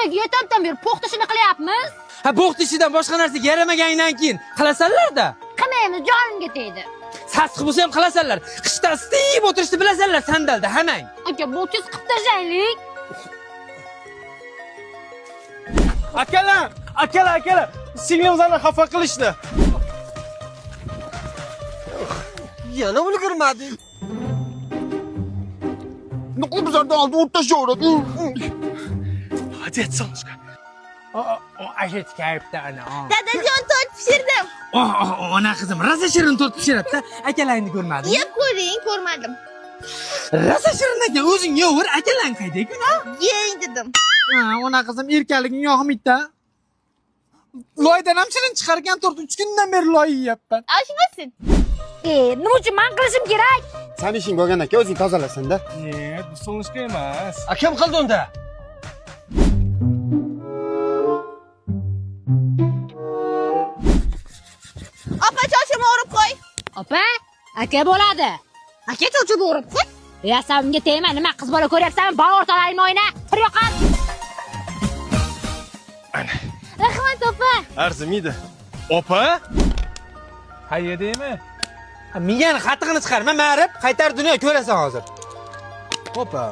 Nimaga yetamdan beri po'xt ishini qilyapmiz? Ha, bo'xt ishidan boshqa narsaga yaramagandan keyin qilasanlar-da. Qilmaymiz, jonimga tegdi. Sassiq bo'lsa ham qilasanlar. Qishda isitib o'tirishni bilasanlar sandalda hamang. Aka, bu tez qilib tashlaylik. Akalar, singlimizlarni xafa qilishdi. Yana ulgurmading. Nuqul bizlardan oldi o'rtashaveradi. Hadi solishga. Ashit kayfda ana. Dadajon tort pishirdim. Ona qizim, rosa shirin tort pishiribdi. Akalaringni ko'rmadingmi? Yeb ko'ring, ko'rmadim. Rosa shirin ekan, o'zing yeyver, akalang qayda-ku? Yeng dedim. Ona qizim erkaliging yoqmaydi-da. Loydan ham shirin chiqargan tort 3 kundan beri loy yeyapman. Oshmasin. Nima uchun men qilishim kerak? Sen ishing bo'lgan aka, o'zing tozalasan-da. Bu solishga emas. Kim qildi unda? Opa choshimni o'rib qo'y. Opa, aka bo'ladi. Aka chochini o'rib qo'y. Yasamga tegma, nima qiz bola ko'ryapsanmi? Bor o'rtalaringni o'yna. Bir yoqqa. Rahmat opa. Arzimaydi. Opa? Hayyadaymi? Miyani qattig'ini chiqarma, ma'rif, qaytar dunyo ko'rasan hozir. Opa.